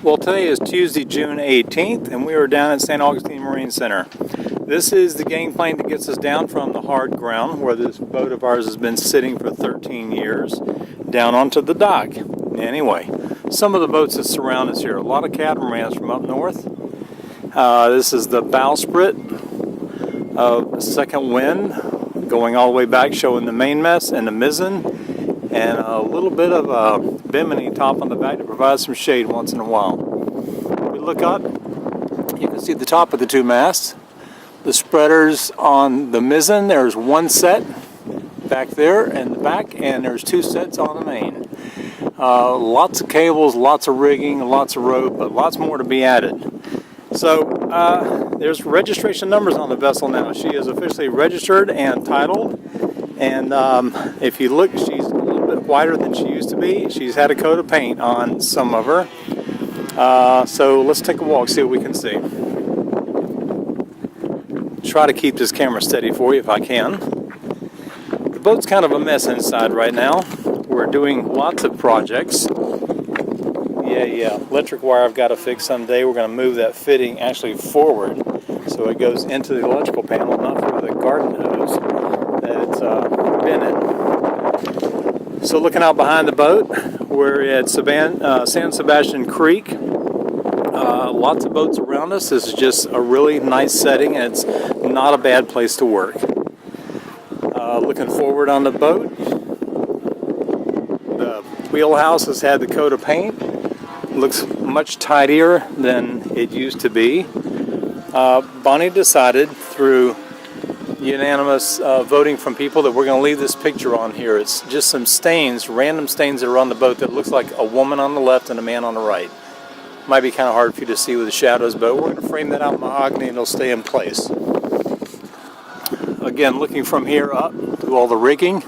Well, today is Tuesday, June 18th, and we are down at St. Augustine Marine Center. This is the gangplank that gets us down from the hard ground, where this boat of ours has been sitting for 13 years, down onto the dock. Anyway, some of the boats that surround us here, a lot of catamarans from up north. This is the bowsprit of Second Wind, going all the way back, showing the mainmast and the mizzen, and a little bit of a bimini top on the back to provide some shade once in a while. If we look up, you can see the top of the two masts. The spreaders on the mizzen, there's one set back there in the back, and there's two sets on the main. Lots of cables, lots of rigging, lots of rope, but lots more to be added. So there's registration numbers on the vessel now. She is officially registered and titled, and if you look, she's a little bit wider than she used to be. She's had a coat of paint on some of her. So let's take a walk, see what we can see. Try to keep this camera steady for you if I can. The boat's kind of a mess inside right now. We're doing lots of projects. Yeah, electric wire I've got to fix someday. We're going to move that fitting actually forward so it goes into the electrical panel, not through the garden hose that it's been in. So looking out behind the boat, we're at San Sebastian Creek. Lots of boats around us. This is just a really nice setting, and it's not a bad place to work. Looking forward on the boat, the wheelhouse has had the coat of paint. Looks much tidier than it used to be. Bonnie decided through unanimous voting from people that we're going to leave this picture on here. It's just some stains, random stains that are on the boat that looks like a woman on the left and a man on the right. Might be kind of hard for you to see with the shadows, but we're going to frame that out in mahogany and it'll stay in place. Again, looking from here up to all the rigging,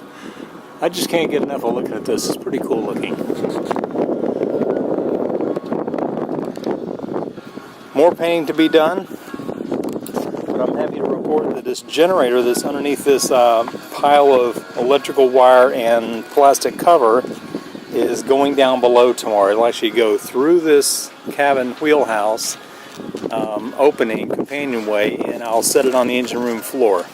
I just can't get enough of looking at this. It's pretty cool looking. More painting to be done, but I'm happy to report that this generator that's underneath this pile of electrical wire and plastic cover is going down below tomorrow. It'll actually go through this cabin wheelhouse opening, companionway, and I'll set it on the engine room floor.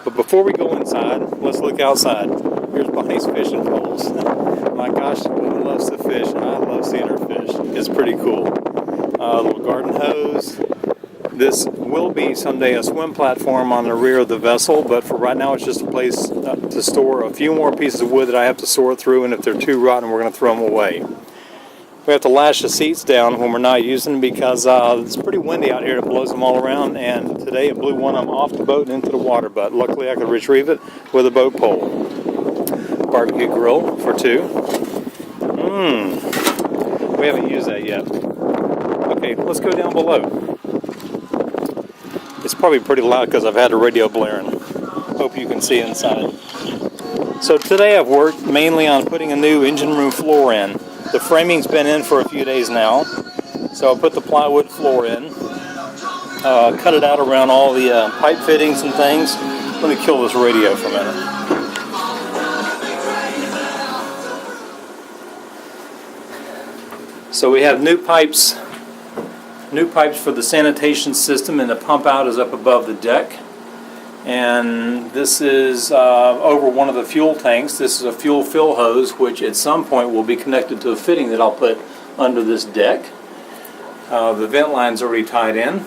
But before we go inside, let's look outside. Here's Bonnie's fishing poles. My gosh, the woman loves to fish, and I love seeing her fish. It's pretty cool. Little garden hose. This will be someday a swim platform on the rear of the vessel, but for right now it's just a place to store a few more pieces of wood that I have to sort through, and if they're too rotten, we're going to throw them away. We have to lash the seats down when we're not using them because it's pretty windy out here. It blows them all around, and today it blew one of them off the boat and into the water, but luckily I could retrieve it with a boat pole. Barbecue grill for two. We haven't used that yet. Okay, let's go down below. It's probably pretty loud because I've had the radio blaring. Hope you can see inside. So today I've worked mainly on putting a new engine room floor in. The framing's been in for a few days now, so I'll put the plywood floor in, cut it out around all the pipe fittings and things. Let me kill this radio for a minute. So we have new pipes for the sanitation system, and the pump out is up above the deck. And this is over one of the fuel tanks. This is a fuel fill hose, which at some point will be connected to a fitting that I'll put under this deck. The vent line's already tied in.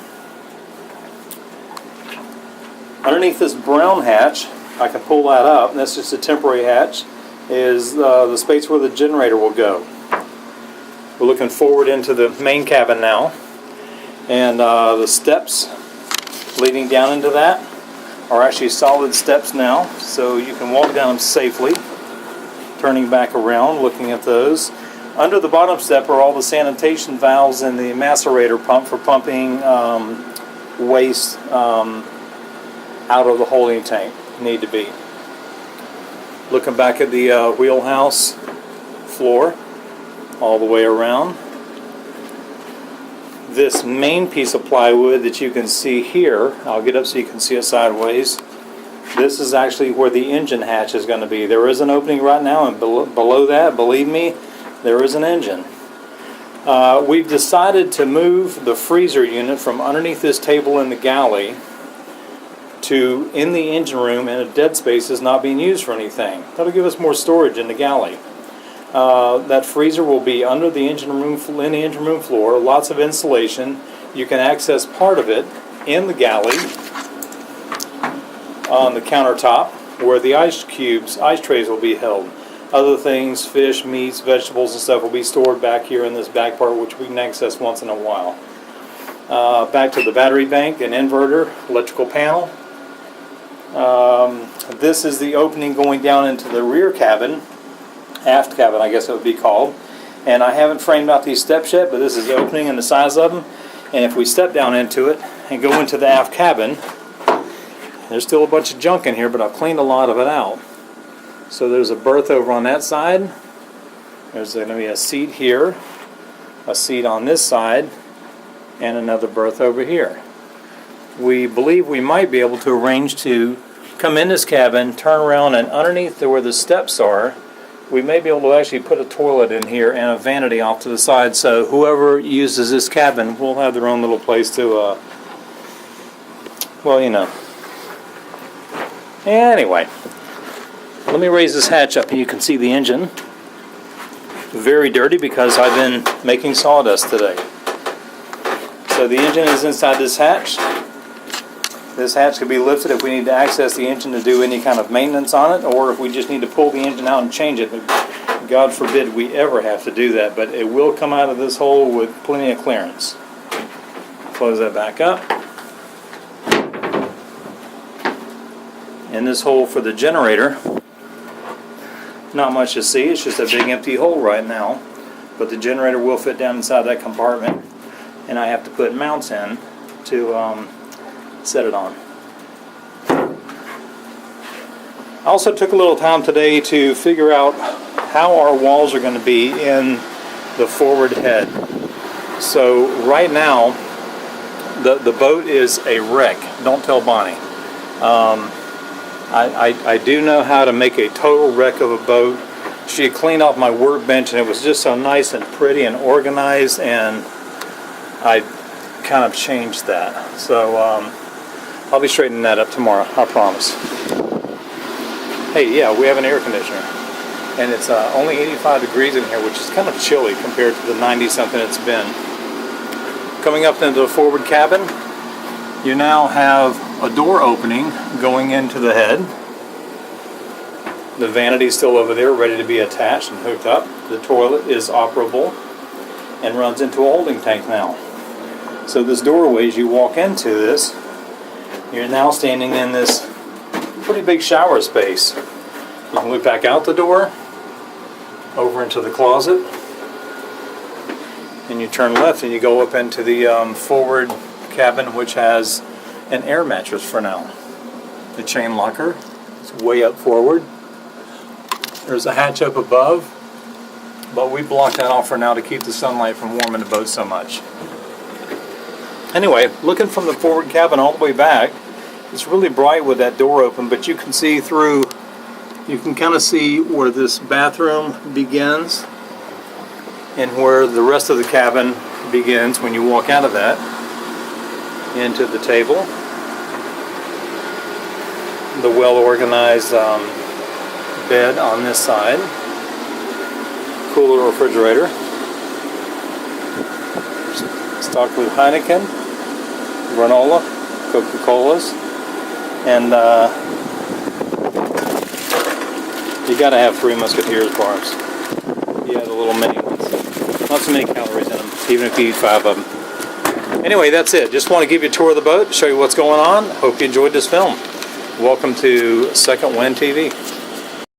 Underneath this brown hatch, I can pull that up, and that's just a temporary hatch, is the space where the generator will go. We're looking forward into the main cabin now, and the steps leading down into that are actually solid steps now, so you can walk down them safely. Turning back around, looking at those. Under the bottom step are all the sanitation valves and the macerator pump for pumping waste out of the holding tank. Need to be. Looking back at the wheelhouse floor, all the way around. This main piece of plywood that you can see here, I'll get up so you can see it sideways. This is actually where the engine hatch is going to be. There is an opening right now, and below that, believe me, there is an engine. We've decided to move the freezer unit from underneath this table in the galley to in the engine room, and a dead space is not being used for anything. That'll give us more storage in the galley. That freezer will be under the engine room floor. Lots of insulation. You can access part of it in the galley on the countertop where the ice trays will be held. Other things, fish, meats, vegetables, and stuff will be stored back here in this back part, which we can access once in a while. Back to the battery bank, an inverter, electrical panel. This is the opening going down into the rear cabin, aft cabin I guess it would be called. And I haven't framed out these steps yet, but this is the opening and the size of them. And if we step down into it and go into the aft cabin, there's still a bunch of junk in here, but I've cleaned a lot of it out. So there's a berth over on that side. There's going to be a seat here, a seat on this side, and another berth over here. We believe we might be able to arrange to come in this cabin, turn around, and underneath where the steps are, we may be able to actually put a toilet in here and a vanity off to the side, so whoever uses this cabin will have their own little place to, well, you know. Anyway, let me raise this hatch up and you can see the engine. Very dirty because I've been making sawdust today. So the engine is inside this hatch. This hatch can be lifted if we need to access the engine to do any kind of maintenance on it, or if we just need to pull the engine out and change it. God forbid we ever have to do that, but it will come out of this hole with plenty of clearance. Close that back up. And this hole for the generator, not much to see, it's just a big empty hole right now, but the generator will fit down inside that compartment, and I have to put mounts in to set it on. I also took a little time today to figure out how our walls are going to be in the forward head. So right now the boat is a wreck. Don't tell Bonnie. I do know how to make a total wreck of a boat. She had cleaned off my workbench and it was just so nice and pretty and organized, and I kind of changed that. So I'll be straightening that up tomorrow, I promise. Hey, yeah, we have an air conditioner. And it's only 85 degrees in here, which is kind of chilly compared to the 90-something it's been. Coming up into the forward cabin, you now have a door opening going into the head. The vanity's still over there, ready to be attached and hooked up. The toilet is operable and runs into a holding tank now. So this doorway, as you walk into this, you're now standing in this pretty big shower space. You can look back out the door, over into the closet, and you turn left and you go up into the forward cabin, which has an air mattress for now. The chain locker is way up forward. There's a hatch up above, but we blocked that off for now to keep the sunlight from warming the boat so much. Anyway, looking from the forward cabin all the way back, it's really bright with that door open, but you can see through, you can kind of see where this bathroom begins and where the rest of the cabin begins when you walk out of that into the table. The well-organized bed on this side. Cooler refrigerator. Stocked with Heineken, granola, Coca-Colas, and you gotta have Three Musketeers bars. Yeah, the little mini ones. Not so many calories in them, even if you eat 5 of them. Anyway, that's it. Just want to give you a tour of the boat, show you what's going on. Hope you enjoyed this film. Welcome to Second Wind TV.